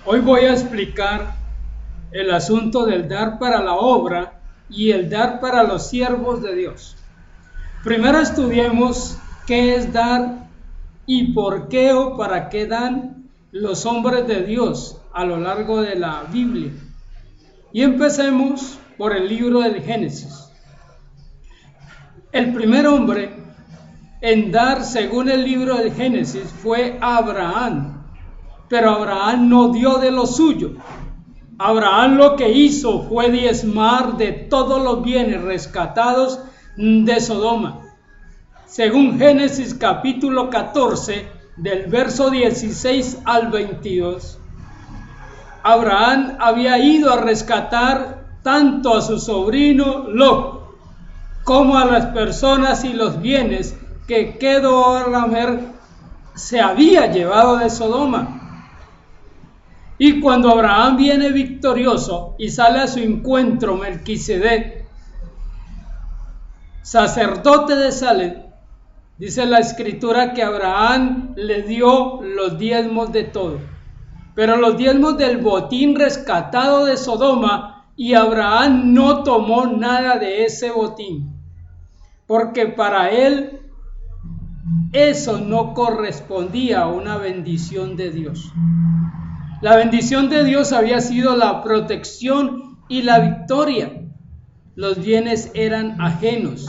Hoy voy a explicar el asunto del dar para la obra y el dar para los siervos de Dios. Primero estudiemos qué es dar y por qué o para qué dan los hombres de Dios a lo largo de la Biblia. Y empecemos por el libro del Génesis. El primer hombre en dar, según el libro del Génesis, fue Abraham. Pero Abraham no dio de lo suyo. Abraham lo que hizo fue diezmar de todos los bienes rescatados de Sodoma. Según Génesis capítulo 14, del verso 16 al 22, Abraham había ido a rescatar tanto a su sobrino Lot como a las personas y los bienes que Kedorlaomer se había llevado de Sodoma. Y cuando Abraham viene victorioso y sale a su encuentro Melquisedec, sacerdote de Salem, dice la escritura que Abraham le dio los diezmos de todo, pero los diezmos del botín rescatado de Sodoma, y Abraham no tomó nada de ese botín, porque para él eso no correspondía a una bendición de Dios. La bendición de Dios había sido la protección y la victoria. Los bienes eran ajenos,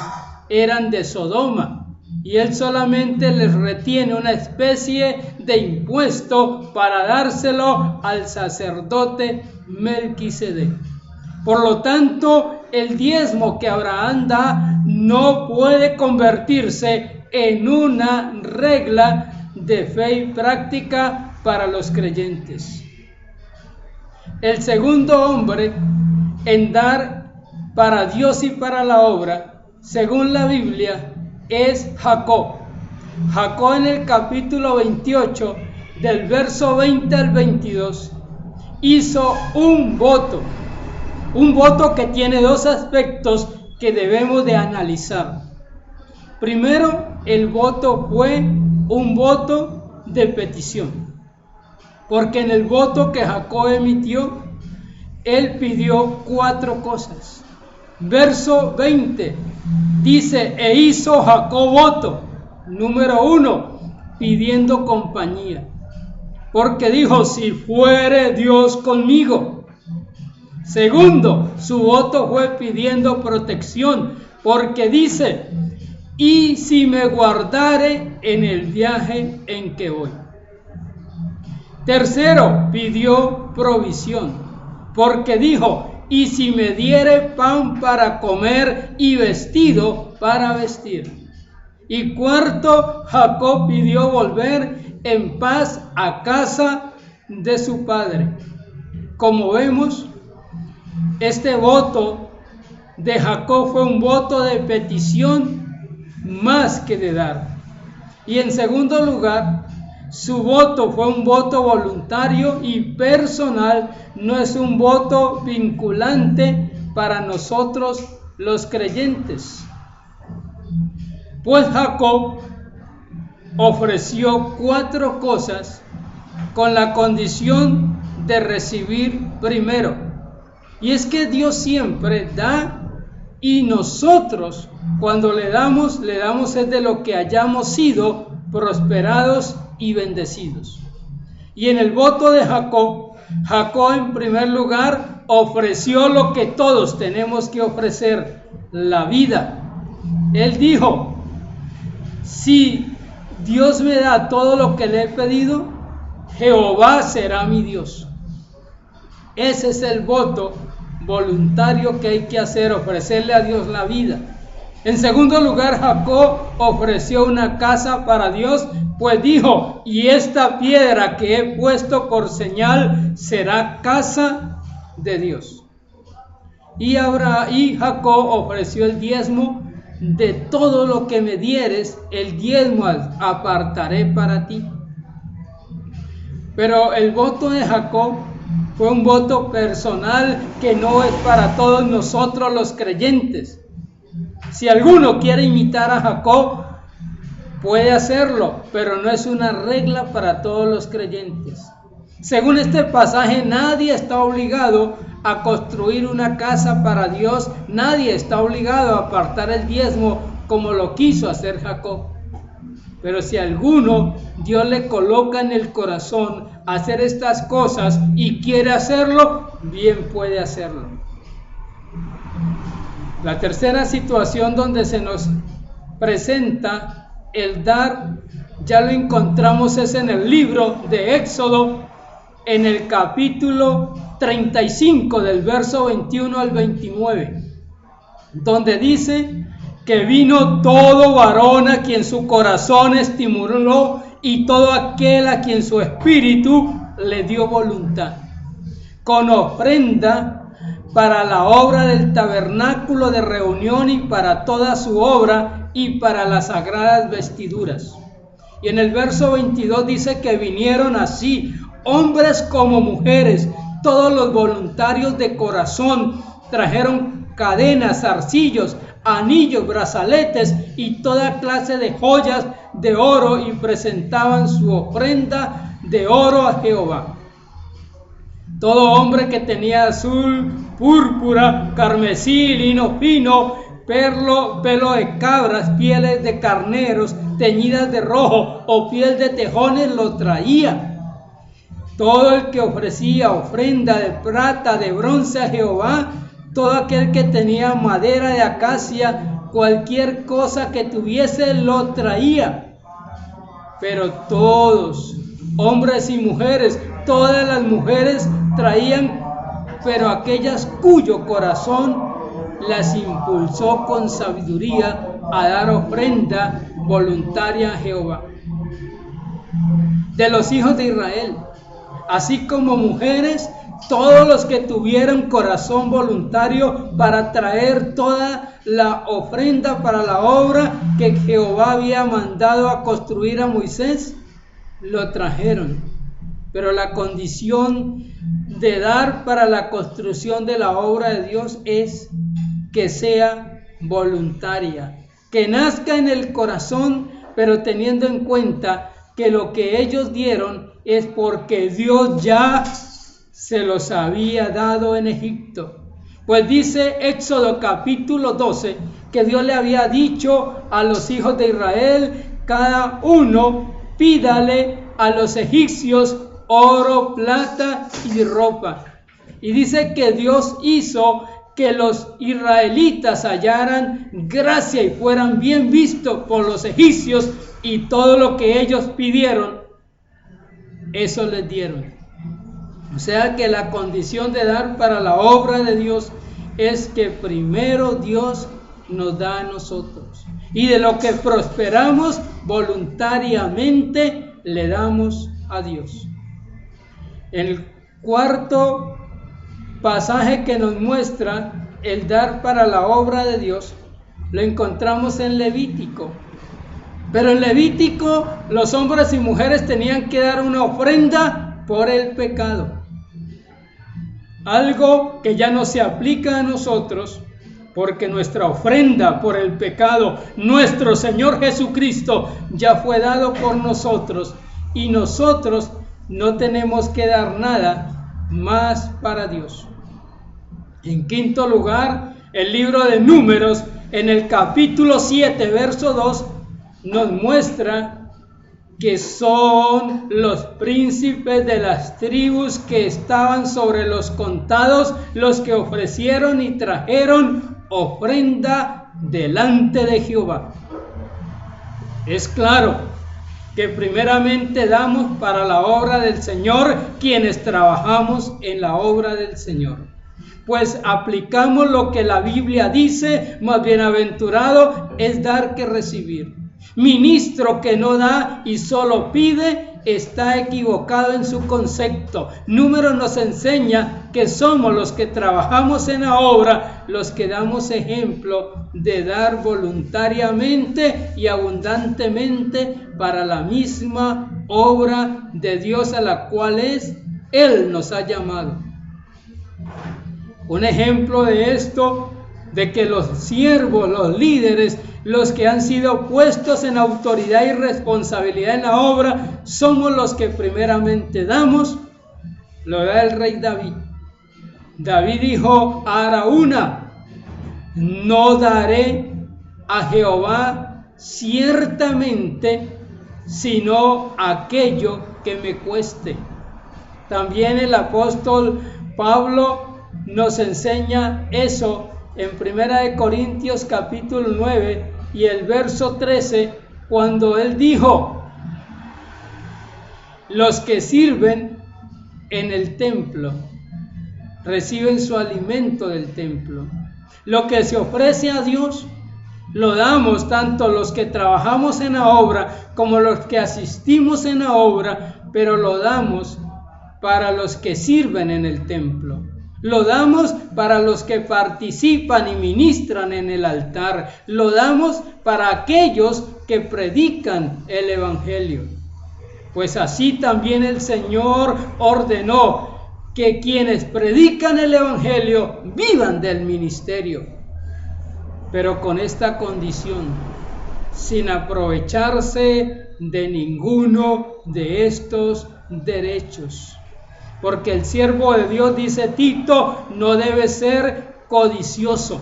eran de Sodoma, y él solamente les retiene una especie de impuesto para dárselo al sacerdote Melquisedec. Por lo tanto, el diezmo que Abraham da no puede convertirse en una regla de fe y práctica para los creyentes. El segundo hombre en dar para Dios y para la obra, según la Biblia, es Jacob. Jacob, en el capítulo 28, del verso 20 al 22, hizo un voto que tiene dos aspectos que debemos de analizar. Primero, el voto fue un voto de petición, porque en el voto que Jacob emitió, él pidió 4 cosas. Verso 20 dice: e hizo Jacob voto, número 1, pidiendo compañía, porque dijo: si fuere Dios conmigo. Segundo, su voto fue pidiendo protección, porque dice: y si me guardare en el viaje en que voy. Tercero, pidió provisión, porque dijo: y si me diere pan para comer y vestido para vestir. Y cuarto, Jacob pidió volver en paz a casa de su padre. Como vemos, este voto de Jacob fue un voto de petición más que de dar. Y en segundo lugar, su voto fue un voto voluntario y personal, no es un voto vinculante para nosotros los creyentes. Pues Jacob ofreció 4 cosas con la condición de recibir primero. Y es que Dios siempre da, y nosotros cuando le damos es de lo que hayamos sido prosperados y bendecidos. Y en el voto de Jacob en primer lugar ofreció lo que todos tenemos que ofrecer: la vida. Él dijo: si Dios me da todo lo que le he pedido, Jehová será mi Dios. Ese es el voto voluntario que hay que hacer, ofrecerle a Dios la vida. En segundo lugar, Jacob ofreció una casa para Dios, pues dijo: y esta piedra que he puesto por señal será casa de Dios. Y Jacob ofreció el diezmo: de todo lo que me dieres, el diezmo apartaré para ti. Pero el voto de Jacob fue un voto personal que no es para todos nosotros los creyentes. Si alguno quiere imitar a Jacob, puede hacerlo, pero no es una regla para todos los creyentes. Según este pasaje, nadie está obligado a construir una casa para Dios, nadie está obligado a apartar el diezmo como lo quiso hacer Jacob. Pero si a alguno Dios le coloca en el corazón hacer estas cosas y quiere hacerlo, bien puede hacerlo. La tercera situación donde se nos presenta el dar, ya lo encontramos, es en el libro de Éxodo, en el capítulo 35 del verso 21 al 29, donde dice que vino todo varón a quien su corazón estimuló y todo aquel a quien su espíritu le dio voluntad, con ofrenda para la obra del tabernáculo de reunión y para toda su obra y para las sagradas vestiduras. Y en el verso 22 dice que vinieron así hombres como mujeres, todos los voluntarios de corazón, trajeron cadenas, zarcillos, anillos, brazaletes y toda clase de joyas de oro y presentaban su ofrenda de oro a Jehová. Todo hombre que tenía azul, púrpura, carmesí, lino fino, pelo de cabras, pieles de carneros teñidas de rojo o piel de tejones lo traía. Todo el que ofrecía ofrenda de plata, de bronce a Jehová, todo aquel que tenía madera de acacia, cualquier cosa que tuviese lo traía. Pero todos, hombres y mujeres, todas las mujeres traían, pero aquellas cuyo corazón las impulsó con sabiduría a dar ofrenda voluntaria a Jehová. De los hijos de Israel, así como mujeres, todos los que tuvieran corazón voluntario para traer toda la ofrenda para la obra que Jehová había mandado a construir a Moisés, lo trajeron. Pero la condición de dar para la construcción de la obra de Dios es que sea voluntaria, que nazca en el corazón, pero teniendo en cuenta que lo que ellos dieron es porque Dios ya se los había dado en Egipto. Pues dice Éxodo capítulo 12 que Dios le había dicho a los hijos de Israel, cada uno pídale a los egipcios oro, plata y ropa. Y dice que Dios hizo que los israelitas hallaran gracia y fueran bien vistos por los egipcios, y todo lo que ellos pidieron, eso les dieron. O sea que la condición de dar para la obra de Dios es que primero Dios nos da a nosotros, y de lo que prosperamos voluntariamente le damos a Dios. El cuarto pasaje que nos muestra el dar para la obra de Dios lo encontramos en Levítico. Pero en Levítico los hombres y mujeres tenían que dar una ofrenda por el pecado. Algo que ya no se aplica a nosotros, porque nuestra ofrenda por el pecado, nuestro Señor Jesucristo, ya fue dado por nosotros, y nosotros no tenemos que dar nada más para Dios. En quinto lugar, el libro de Números, en el capítulo 7, verso 2, nos muestra que son los príncipes de las tribus que estaban sobre los contados los que ofrecieron y trajeron ofrenda delante de Jehová. Es claro que primeramente damos para la obra del Señor quienes trabajamos en la obra del Señor, pues aplicamos lo que la Biblia dice: más bienaventurado es dar que recibir. Ministro que no da y solo pide está equivocado en su concepto. Números nos enseña que somos los que trabajamos en la obra, los que damos ejemplo de dar voluntariamente y abundantemente para la misma obra de Dios a la cual Él nos ha llamado. Un ejemplo de esto, de que los siervos, los líderes, los que han sido puestos en autoridad y responsabilidad en la obra, somos los que primeramente damos, lo da el rey David. David dijo a Araúna: no daré a Jehová ciertamente sino aquello que me cueste. También el apóstol Pablo nos enseña eso en 1 Corintios capítulo 9 y el verso 13, cuando él dijo: los que sirven en el templo reciben su alimento del templo. Lo que se ofrece a Dios lo damos tanto los que trabajamos en la obra como los que asistimos en la obra, pero lo damos para los que sirven en el templo. Lo damos para los que participan y ministran en el altar. Lo damos para aquellos que predican el evangelio. Pues así también el Señor ordenó que quienes predican el evangelio vivan del ministerio, pero con esta condición: sin aprovecharse de ninguno de estos derechos. Porque el siervo de Dios, dice Tito, no debe ser codicioso.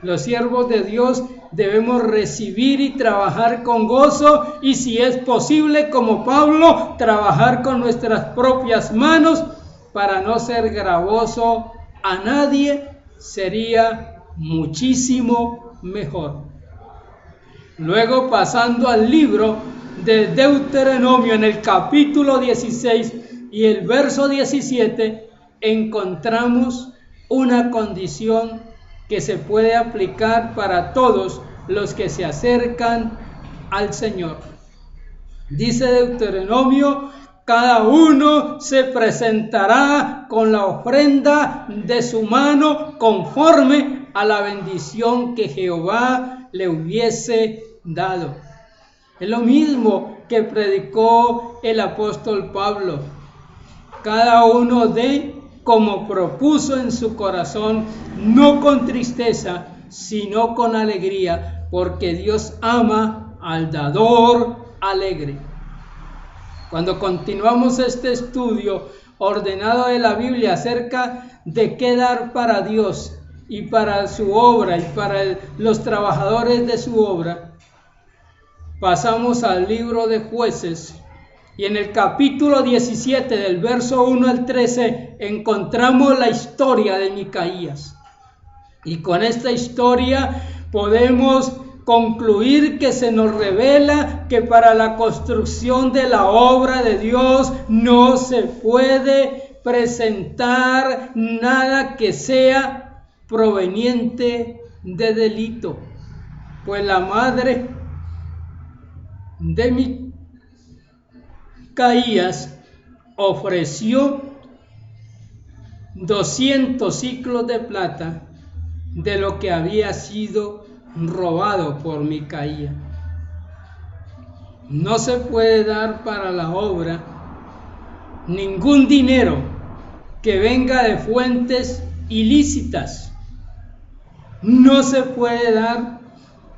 Los siervos de Dios debemos recibir y trabajar con gozo, y si es posible, como Pablo, trabajar con nuestras propias manos para no ser gravoso a nadie. Sería muchísimo mejor. Luego, pasando al libro de Deuteronomio, en el capítulo 16 y el verso 17, encontramos una condición que se puede aplicar para todos los que se acercan al Señor. Dice Deuteronomio: cada uno se presentará con la ofrenda de su mano conforme a la bendición que Jehová le hubiese dado. Es lo mismo que predicó el apóstol Pablo. Cada uno dé como propuso en su corazón, no con tristeza, sino con alegría, porque Dios ama al dador alegre. Cuando continuamos este estudio ordenado de la Biblia acerca de qué dar para Dios y para su obra y para los trabajadores de su obra, pasamos al libro de Jueces, y en el capítulo 17 del verso 1 al 13 encontramos la historia de Micaías. Y con esta historia podemos concluir que se nos revela que para la construcción de la obra de Dios no se puede presentar nada que sea proveniente de delito, pues la madre de Micaías ofreció 200 siclos de plata de lo que había sido robado por Micaía. No se puede dar para la obra ningún dinero que venga de fuentes ilícitas. No se puede dar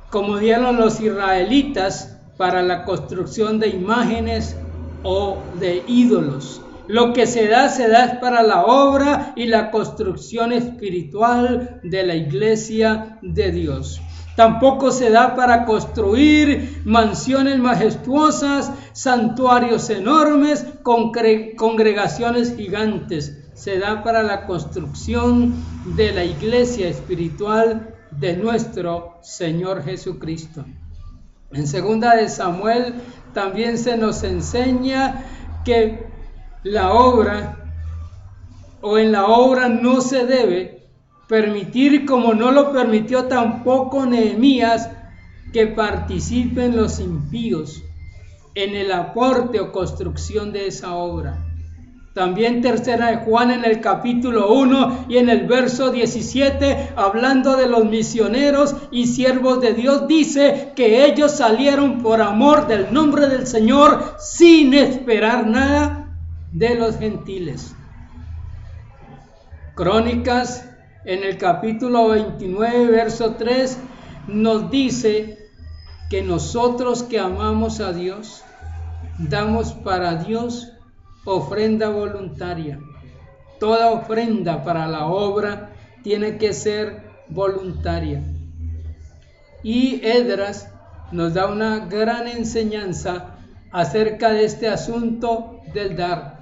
como dieron los israelitas para la construcción de imágenes o de ídolos. Lo que se da es para la obra y la construcción espiritual de la iglesia de Dios. Tampoco se da para construir mansiones majestuosas, santuarios enormes, congregaciones gigantes. Se da para la construcción de la iglesia espiritual de nuestro Señor Jesucristo. En 2 de Samuel también se nos enseña que la obra o en la obra no se debe permitir, como no lo permitió tampoco Nehemías, que participen los impíos en el aporte o construcción de esa obra. También 3 de Juan en el capítulo 1 y en el verso 17, hablando de los misioneros y siervos de Dios, dice que ellos salieron por amor del nombre del Señor sin esperar nada de los gentiles. Crónicas en el capítulo 29, verso 3, nos dice que nosotros que amamos a Dios, damos para Dios ofrenda voluntaria. Toda ofrenda para la obra tiene que ser voluntaria. Y Esdras nos da una gran enseñanza acerca de este asunto del dar.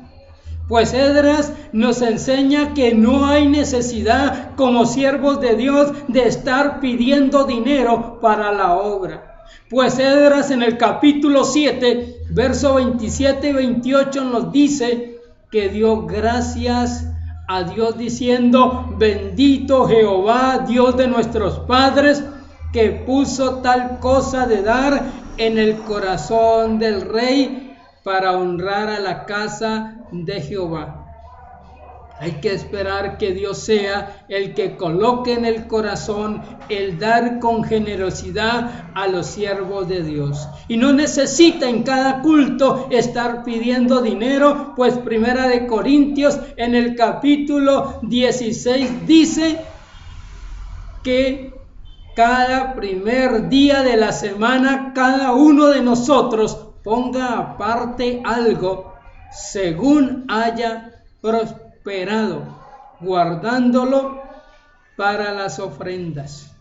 Pues Esdras nos enseña que no hay necesidad como siervos de Dios de estar pidiendo dinero para la obra. Pues Esdras en el capítulo 7, verso 27 y 28 nos dice que dio gracias a Dios diciendo: bendito Jehová, Dios de nuestros padres, que puso tal cosa de dar en el corazón del rey para honrar a la casa de Jehová. Hay que esperar que Dios sea el que coloque en el corazón el dar con generosidad a los siervos de Dios. Y no necesita en cada culto estar pidiendo dinero, pues Primera de Corintios en el capítulo 16 dice que cada primer día de la semana cada uno de nosotros ponga aparte algo según haya prosperado, guardándolo para las ofrendas.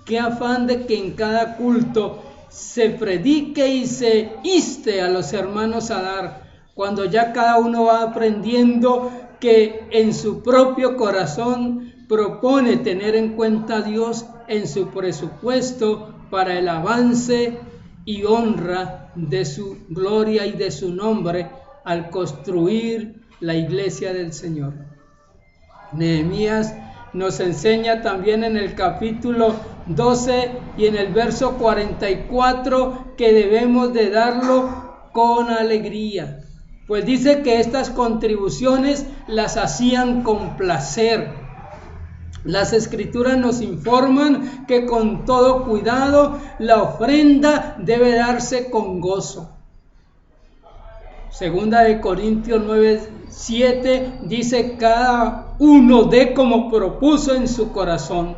Qué afán de que en cada culto se predique y se inste a los hermanos a dar, cuando ya cada uno va aprendiendo que en su propio corazón propone tener en cuenta a Dios en su presupuesto para el avance y honra de su gloria y de su nombre al construir la iglesia del Señor. Nehemías nos enseña también en el capítulo 12 y en el verso 44 que debemos de darlo con alegría, pues dice que estas contribuciones las hacían con placer. Las escrituras nos informan que con todo cuidado la ofrenda debe darse con gozo. Segunda de Corintios 9:7 dice: cada uno dé como propuso en su corazón,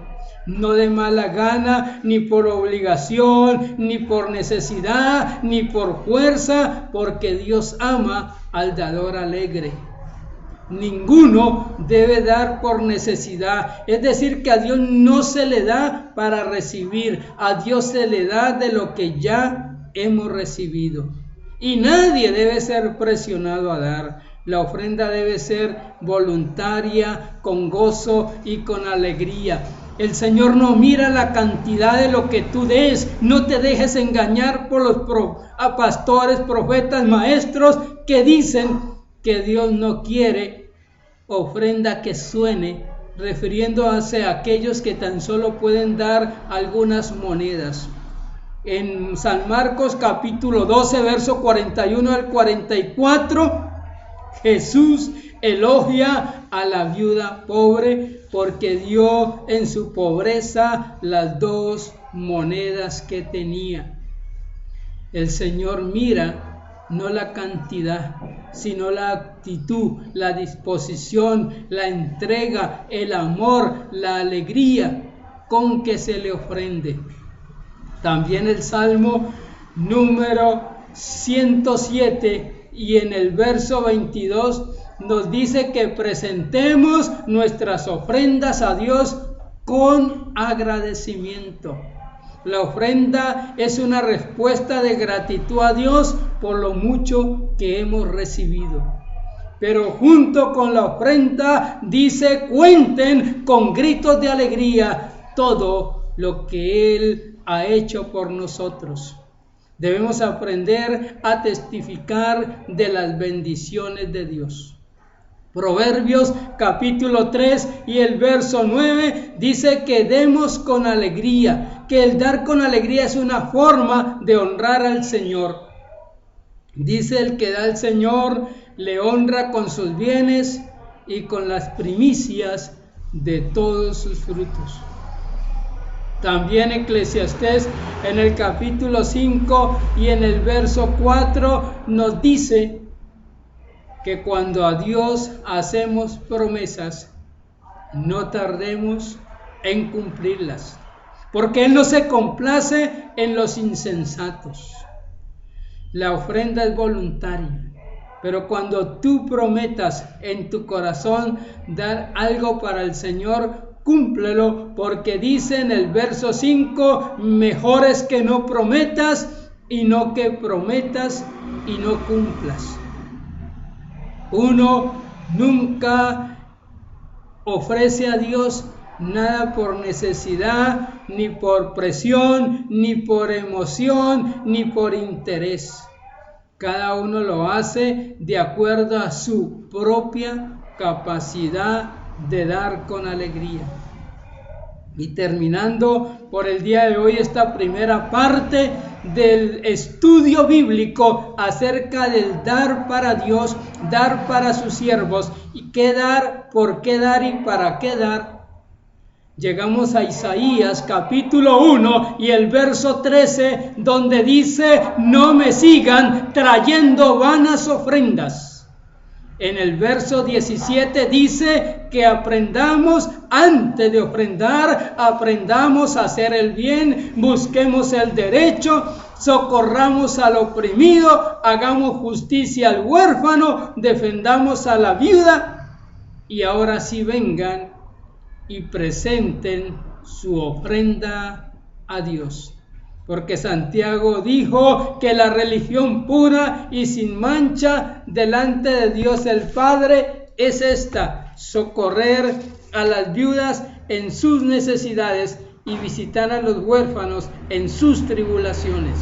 no de mala gana, ni por obligación, ni por necesidad, ni por fuerza, porque Dios ama al dador alegre. Ninguno debe dar por necesidad, es decir, que a Dios no se le da para recibir, a Dios se le da de lo que ya hemos recibido. Y nadie debe ser presionado a dar. La ofrenda debe ser voluntaria, con gozo y con alegría. El Señor no mira la cantidad de lo que tú des. No te dejes engañar por los pastores, profetas, maestros que dicen que Dios no quiere ofrenda que suene, refiriéndose a aquellos que tan solo pueden dar algunas monedas. En San Marcos capítulo 12, verso 41 al 44, Jesús elogia a la viuda pobre porque dio en su pobreza las 2 monedas que tenía. El Señor mira no la cantidad, sino la actitud, la disposición, la entrega, el amor, la alegría con que se le ofrende. También el Salmo número 107 y en el verso 22 nos dice que presentemos nuestras ofrendas a Dios con agradecimiento. La ofrenda es una respuesta de gratitud a Dios por lo mucho que hemos recibido. Pero junto con la ofrenda dice: cuenten con gritos de alegría todo lo que Él ha hecho por nosotros. Debemos aprender a testificar de las bendiciones de Dios. Proverbios capítulo 3 y el verso 9 dice que demos con alegría, que el dar con alegría es una forma de honrar al Señor. Dice: el que da al Señor le honra con sus bienes y con las primicias de todos sus frutos. También Eclesiastés en el capítulo 5 y en el verso 4 nos dice que cuando a Dios hacemos promesas, no tardemos en cumplirlas, porque Él no se complace en los insensatos. La ofrenda es voluntaria. Pero cuando tú prometas en tu corazón dar algo para el Señor, cúmplelo, porque dice en el verso 5, mejor es que no prometas y no que prometas y no cumplas. Uno nunca ofrece a Dios nada por necesidad, ni por presión, ni por emoción, ni por interés. Cada uno lo hace de acuerdo a su propia capacidad de dar con alegría. Y terminando por el día de hoy esta primera parte del estudio bíblico acerca del dar para Dios, dar para sus siervos, y qué dar, por qué dar y para qué dar. Llegamos a Isaías capítulo 1 y el verso 13, donde dice: no me sigan trayendo vanas ofrendas. En el verso 17 dice que aprendamos antes de ofrendar, aprendamos a hacer el bien, busquemos el derecho, socorramos al oprimido, hagamos justicia al huérfano, defendamos a la viuda. Y ahora sí vengan y presenten su ofrenda a Dios. Porque Santiago dijo que la religión pura y sin mancha delante de Dios el Padre es esta: socorrer a las viudas en sus necesidades y visitar a los huérfanos en sus tribulaciones.